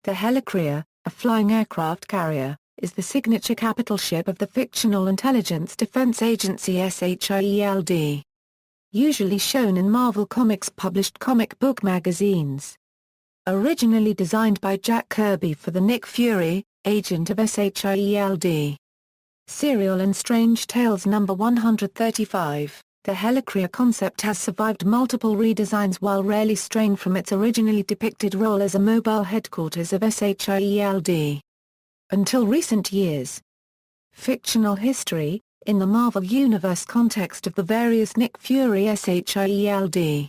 The Helicarrier, a flying aircraft carrier, is the signature capital ship of the fictional intelligence defense agency S.H.I.E.L.D. Usually shown in Marvel Comics published comic book magazines. Originally designed by Jack Kirby for the Nick Fury, agent of S.H.I.E.L.D. Serial and Strange Tales No. 135. The Helicarrier concept has survived multiple redesigns while rarely straying from its originally depicted role as a mobile headquarters of S.H.I.E.L.D. Until recent years. Fictional History, in the Marvel Universe context of the various Nick Fury S.H.I.E.L.D.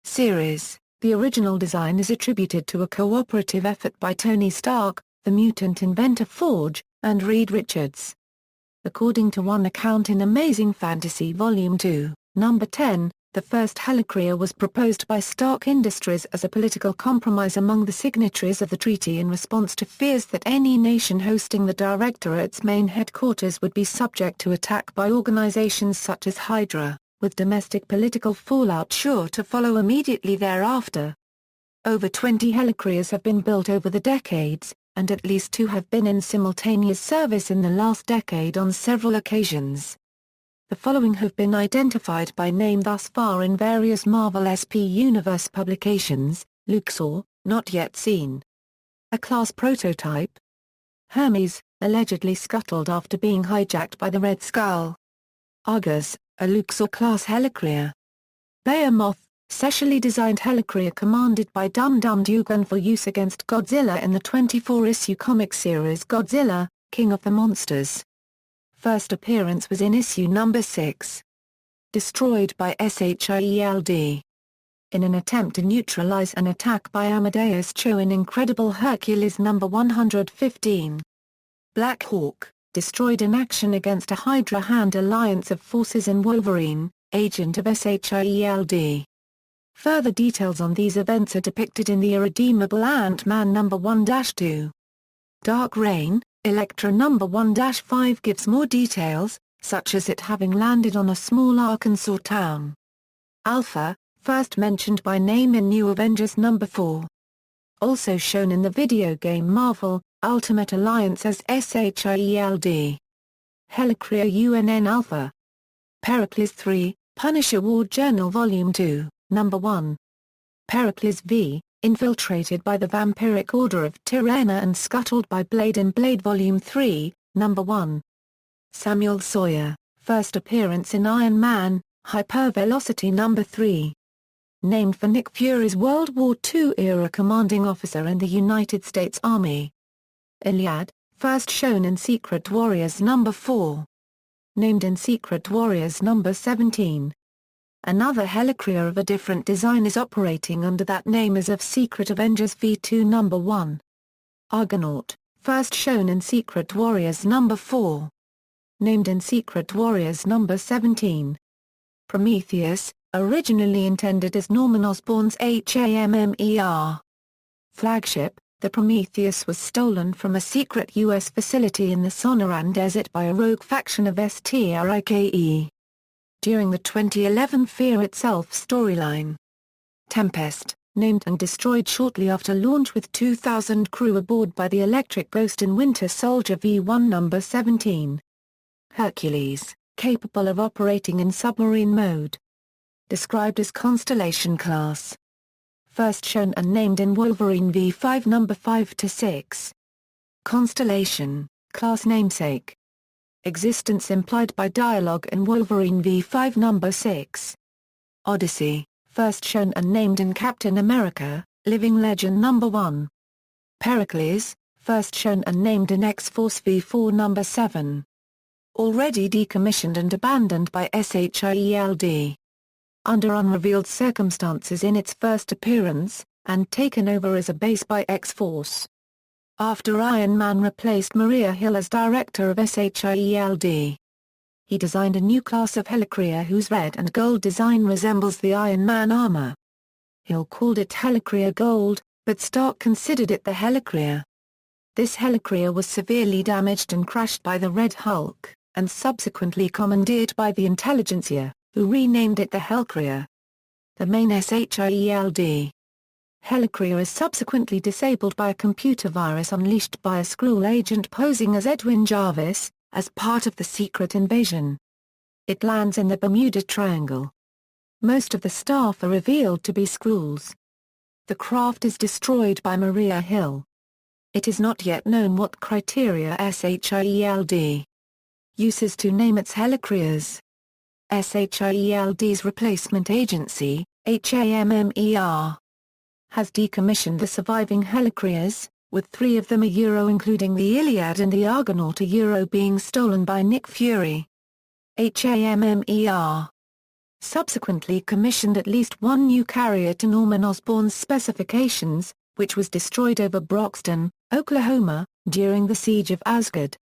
series, the original design is attributed to a cooperative effort by Tony Stark, the mutant inventor Forge, and Reed Richards. According to one account in Amazing Fantasy Volume 2, Number 10, the first Helicarrier was proposed by Stark Industries as a political compromise among the signatories of the treaty in response to fears that any nation hosting the Directorate's main headquarters would be subject to attack by organizations such as Hydra, with domestic political fallout sure to follow immediately thereafter. Over 20 Helicarriers have been built over the decades, and at least 2 have been in simultaneous service in the last decade on several occasions. The following have been identified by name thus far in various Marvel SP Universe publications: Luxor, not yet seen. A class prototype. Hermes, allegedly scuttled after being hijacked by the Red Skull. Argus, a Luxor-class Helicarrier. Behemoth, specially designed Helicarrier commanded by Dum Dum Dugan for use against Godzilla in the 24-issue comic series Godzilla, King of the Monsters. First appearance was in issue number 6. Destroyed by S.H.I.E.L.D. In an attempt to neutralize an attack by Amadeus Cho in Incredible Hercules number 115. Black Hawk, destroyed in action against a Hydra Hand alliance of forces in Wolverine, agent of S.H.I.E.L.D. Further details on these events are depicted in the Irredeemable Ant-Man No. 1-2. Dark Reign, Elektra No. 1-5 gives more details, such as it having landed on a small Arkansas town. Alpha, first mentioned by name in New Avengers No. 4. Also shown in the video game Marvel, Ultimate Alliance as S.H.I.E.L.D. Helicarrier UNN Alpha. Pericles 3, Punisher War Journal Volume 2. Number 1. Pericles V, infiltrated by the Vampiric Order of Tyranna and scuttled by Blade in Blade Volume 3, Number 1. Samuel Sawyer, first appearance in Iron Man, Hypervelocity Number 3. Named for Nick Fury's World War II-era commanding officer in the United States Army. Iliad, first shown in Secret Warriors Number 4. Named in Secret Warriors Number 17. Another Helicarrier of a different design is operating under that name as of Secret Avengers V2 No. 1. Argonaut, first shown in Secret Warriors No. 4. Named in Secret Warriors No. 17. Prometheus, originally intended as Norman Osborn's HAMMER flagship, the Prometheus was stolen from a secret U.S. facility in the Sonoran Desert by a rogue faction of STRIKE. During the 2011 Fear Itself storyline. Tempest, named and destroyed shortly after launch with 2,000 crew aboard by the Electric Ghost in Winter Soldier V1 No. 17. Hercules, capable of operating in submarine mode. Described as Constellation class. First shown and named in Wolverine V5 No. 5-6. Constellation, class namesake. Existence implied by dialogue in Wolverine V5 No. 6. Odyssey, first shown and named in Captain America, Living Legend No. 1. Pericles, first shown and named in X-Force V4 No. 7. Already decommissioned and abandoned by S.H.I.E.L.D. Under unrevealed circumstances in its first appearance, and taken over as a base by X-Force. After Iron Man replaced Maria Hill as director of S.H.I.E.L.D. He designed a new class of Helicarrier whose red and gold design resembles the Iron Man armor. Hill called it Helicarrier Gold, but Stark considered it the Helicarrier. This Helicarrier was severely damaged and crashed by the Red Hulk, and subsequently commandeered by the Intelligentsia, who renamed it the Helicarrier. The main S.H.I.E.L.D. Helicarrier is subsequently disabled by a computer virus unleashed by a Skrull agent posing as Edwin Jarvis, as part of the secret invasion. It lands in the Bermuda Triangle. Most of the staff are revealed to be Skrulls. The craft is destroyed by Maria Hill. It is not yet known what criteria S.H.I.E.L.D. uses to name its helicarriers. S.H.I.E.L.D.'s replacement agency, HAMMER, has decommissioned the surviving helicarriers, with 3 of them including the Iliad and the Argonaut being stolen by Nick Fury. HAMMER subsequently commissioned at least one new carrier to Norman Osborn's specifications, which was destroyed over Broxton, Oklahoma, during the Siege of Asgard.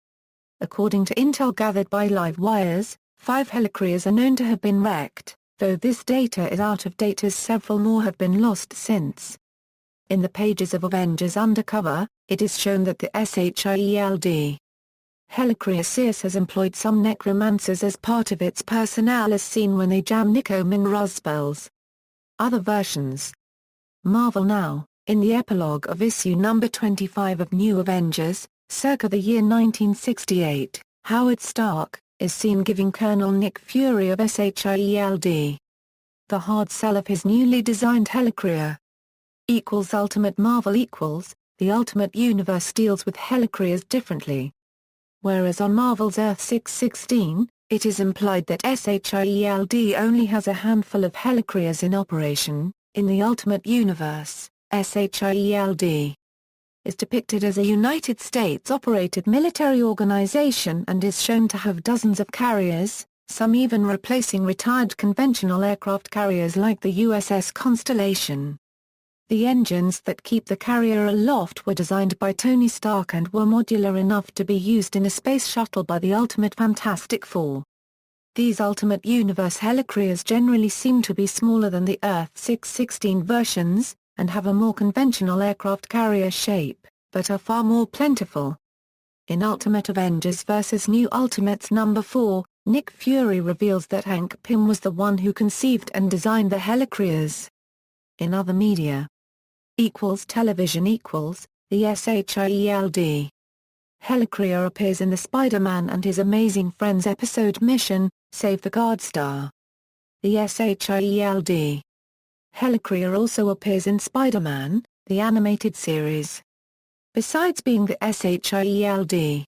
According to intel gathered by live wires, 5 helicarriers are known to have been wrecked, though this data is out of date as several more have been lost since. In the pages of Avengers Undercover, it is shown that the S.H.I.E.L.D. Helicarrier Circe has employed some necromancers as part of its personnel as seen when they jam Nico Minruz spells. Other versions. Marvel Now, in the epilogue of issue number 25 of New Avengers, circa the year 1968, Howard Stark is seen giving Colonel Nick Fury of S.H.I.E.L.D. the hard sell of his newly designed Helicarrier. Ultimate Marvel the Ultimate Universe deals with helicarriers differently. Whereas on Marvel's Earth 616, it is implied that S.H.I.E.L.D. only has a handful of helicarriers in operation, in the Ultimate Universe, S.H.I.E.L.D. is depicted as a United States-operated military organization and is shown to have dozens of carriers, some even replacing retired conventional aircraft carriers like the USS Constellation. The engines that keep the carrier aloft were designed by Tony Stark and were modular enough to be used in a space shuttle by the Ultimate Fantastic Four. These Ultimate Universe helicarriers generally seem to be smaller than the Earth 616 versions, and have a more conventional aircraft carrier shape, but are far more plentiful. In Ultimate Avengers vs. New Ultimates number 4, Nick Fury reveals that Hank Pym was the one who conceived and designed the helicarriers. In other media. Television the S.H.I.E.L.D. Helicarrier appears in the Spider-Man and His Amazing Friends episode Mission, Save the Guard Star. The S.H.I.E.L.D. Helicarrier also appears in Spider-Man, the animated series. Besides being the S.H.I.E.L.D.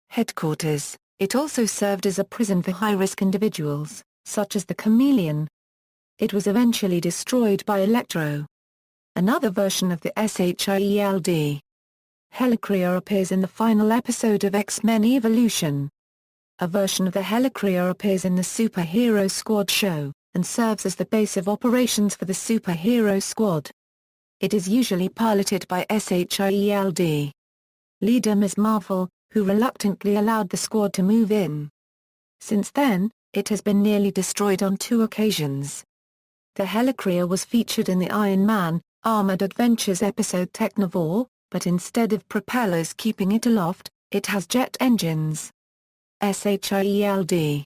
headquarters, it also served as a prison for high-risk individuals, such as the Chameleon. It was eventually destroyed by Electro. Another version of the S.H.I.E.L.D. Helicarrier appears in the final episode of X-Men Evolution. A version of the Helicarrier appears in the Superhero Squad show, and serves as the base of operations for the Superhero Squad. It is usually piloted by S.H.I.E.L.D. leader Ms. Marvel, who reluctantly allowed the squad to move in. Since then, it has been nearly destroyed on 2 occasions. The Helicarrier was featured in the Iron Man Armored Adventures episode Technovore, but instead of propellers keeping it aloft, it has jet engines. S.H.I.E.L.D.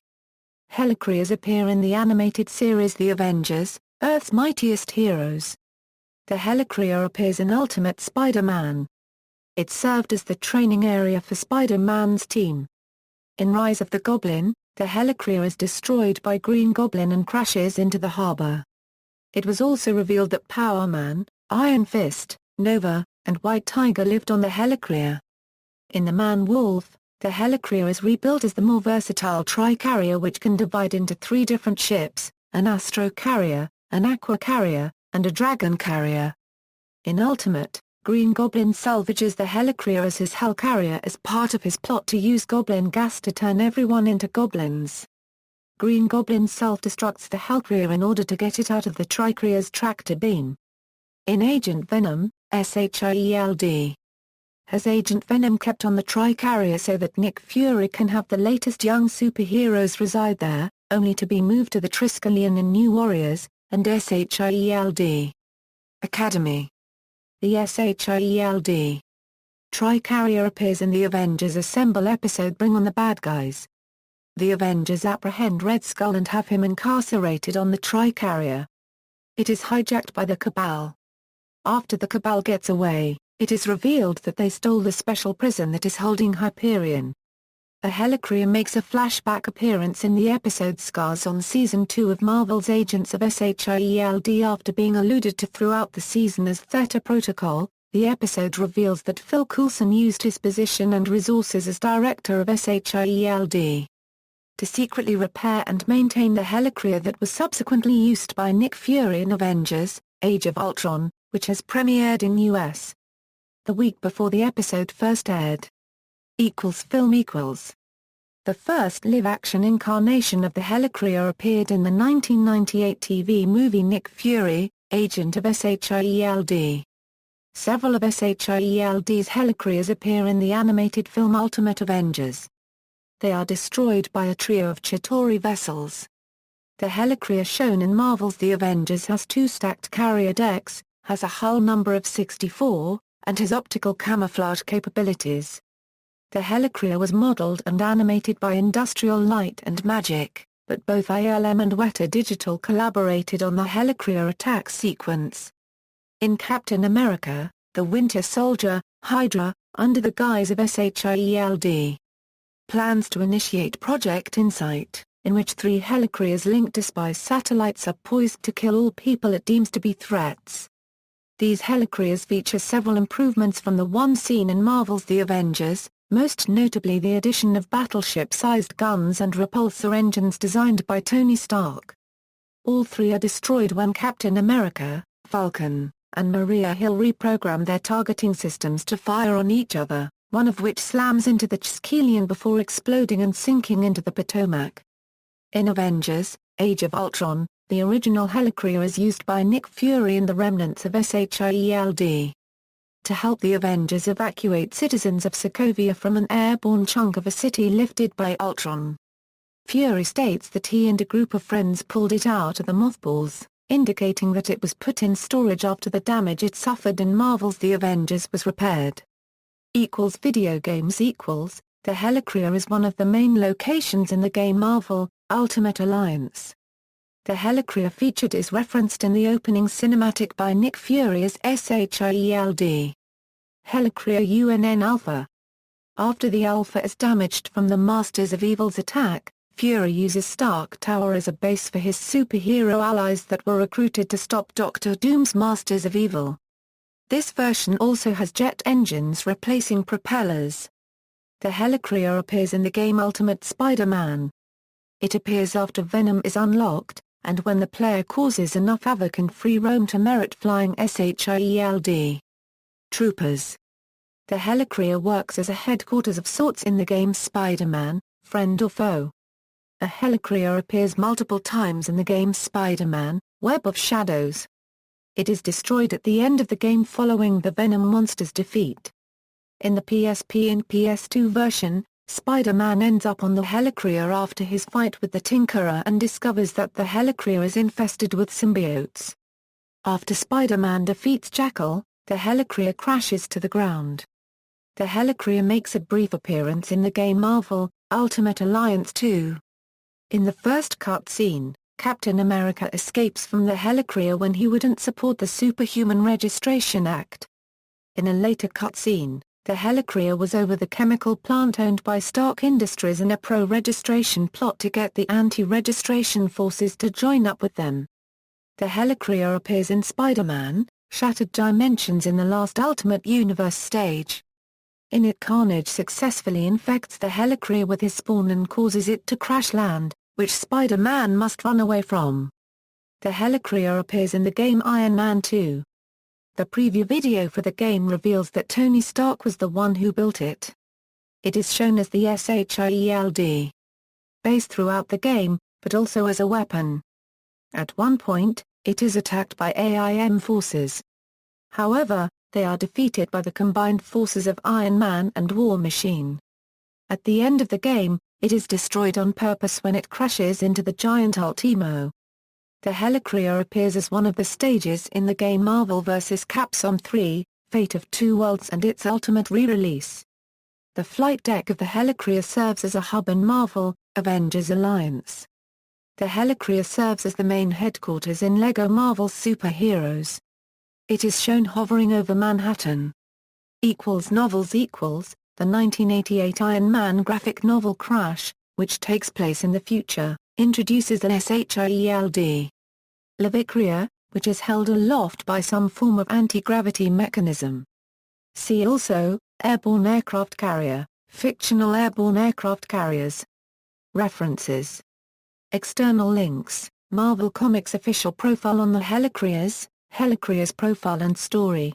Helicarriers appear in the animated series The Avengers, Earth's Mightiest Heroes. The Helicarrier appears in Ultimate Spider-Man. It served as the training area for Spider-Man's team. In Rise of the Goblin, the Helicarrier is destroyed by Green Goblin and crashes into the harbor. It was also revealed that Power Man, Iron Fist, Nova, and White Tiger lived on the Helicarrier. In The Man-Wolf, the Helicarrier is rebuilt as the more versatile Tri-Carrier which can divide into 3 different ships, an Astro Carrier, an Aqua Carrier, and a Dragon Carrier. In Ultimate, Green Goblin salvages the Helicarrier as his Helicarrier as part of his plot to use Goblin gas to turn everyone into goblins. Green Goblin self-destructs the Helicarrier in order to get it out of the Tri-Carrier's tractor beam. In Agent Venom, S.H.I.E.L.D. has Agent Venom kept on the Tri-Carrier so that Nick Fury can have the latest young superheroes reside there, only to be moved to the Triskelion in New Warriors, and S.H.I.E.L.D. Academy. The S.H.I.E.L.D. Tri-Carrier appears in the Avengers Assemble episode Bring on the Bad Guys. The Avengers apprehend Red Skull and have him incarcerated on the Tri-Carrier. It is hijacked by the Cabal. After the Cabal gets away, it is revealed that they stole the special prison that is holding Hyperion. A Helicarrier makes a flashback appearance in the episode Scars on Season 2 of Marvel's Agents of S.H.I.E.L.D. After being alluded to throughout the season as Theta Protocol. The episode reveals that Phil Coulson used his position and resources as director of S.H.I.E.L.D. to secretly repair and maintain the Helicarrier that was subsequently used by Nick Fury in Avengers: Age of Ultron, which has premiered in U.S. the week before the episode first aired. Film. The first live-action incarnation of the Helicarrier appeared in the 1998 TV movie Nick Fury, Agent of S.H.I.E.L.D. Several of S.H.I.E.L.D's Helicarriers appear in the animated film Ultimate Avengers. They are destroyed by a trio of Chitauri vessels. The Helicarrier shown in Marvel's The Avengers has 2 stacked carrier decks, has a hull number of 64, and has optical camouflage capabilities. The Helicarrier was modeled and animated by Industrial Light and Magic, but both ILM and Weta Digital collaborated on the Helicarrier attack sequence. In Captain America, the Winter Soldier, Hydra, under the guise of S.H.I.E.L.D. plans to initiate Project Insight, in which 3 Helicarriers linked to spy satellites are poised to kill all people it deems to be threats. These Helicarriers feature several improvements from the one seen in Marvel's The Avengers, most notably the addition of battleship-sized guns and repulsor engines designed by Tony Stark. All 3 are destroyed when Captain America, Falcon, and Maria Hill reprogram their targeting systems to fire on each other, one of which slams into the Chskelian before exploding and sinking into the Potomac. In Avengers: Age of Ultron, the original Helicarrier is used by Nick Fury and the remnants of S.H.I.E.L.D. to help the Avengers evacuate citizens of Sokovia from an airborne chunk of a city lifted by Ultron. Fury states that he and a group of friends pulled it out of the mothballs, indicating that it was put in storage after the damage it suffered in Marvel's The Avengers was repaired. Video games. The Helicarrier is one of the main locations in the game Marvel: Ultimate Alliance. The Helicarrier featured is referenced in the opening cinematic by Nick Fury as S.H.I.E.L.D. Helicarrier UNN Alpha. After the Alpha is damaged from the Masters of Evil's attack, Fury uses Stark Tower as a base for his superhero allies that were recruited to stop Doctor Doom's Masters of Evil. This version also has jet engines replacing propellers. The Helicarrier appears in the game Ultimate Spider-Man. It appears after Venom is unlocked, and when the player causes enough havoc in free roam to merit flying S.H.I.E.L.D. Troopers. The Helicarrier works as a headquarters of sorts in the game Spider-Man: Friend or Foe. A Helicarrier appears multiple times in the game Spider-Man: Web of Shadows. It is destroyed at the end of the game following the Venom monster's defeat. In the PSP and PS2 version, Spider-Man ends up on the Helicarrier after his fight with the Tinkerer and discovers that the Helicarrier is infested with symbiotes. After Spider-Man defeats Jackal, the Helicarrier crashes to the ground. The Helicarrier makes a brief appearance in the game Marvel: Ultimate Alliance 2. In the first cutscene, Captain America escapes from the Helicarrier when he wouldn't support the Superhuman Registration Act. In a later cutscene, the Helicarrier was over the chemical plant owned by Stark Industries in a pro-registration plot to get the anti-registration forces to join up with them. The Helicarrier appears in Spider-Man: Shattered Dimensions in the last Ultimate Universe stage. In it, Carnage successfully infects the Helicarrier with his spawn and causes it to crash land, which Spider-Man must run away from. The Helicarrier appears in the game Iron Man 2. The preview video for the game reveals that Tony Stark was the one who built it. It is shown as the S.H.I.E.L.D. base throughout the game, but also as a weapon. At one point, it is attacked by AIM forces. However, they are defeated by the combined forces of Iron Man and War Machine. At the end of the game, it is destroyed on purpose when it crashes into the giant Ultimo. The Helicarrier appears as one of the stages in the game Marvel vs. Capcom 3, Fate of Two Worlds and its ultimate re-release. The flight deck of the Helicarrier serves as a hub in Marvel: Avengers Alliance. The Helicarrier serves as the main headquarters in LEGO Marvel's Superheroes. It is shown hovering over Manhattan. Novels the 1988 Iron Man graphic novel Crash, which takes place in the future, introduces an S.H.I.E.L.D. Helicarrier, which is held aloft by some form of anti-gravity mechanism. See also, Airborne Aircraft Carrier, Fictional Airborne Aircraft Carriers. References. External links, Marvel Comics official profile on the Helicarriers, Helicarrier's profile and story.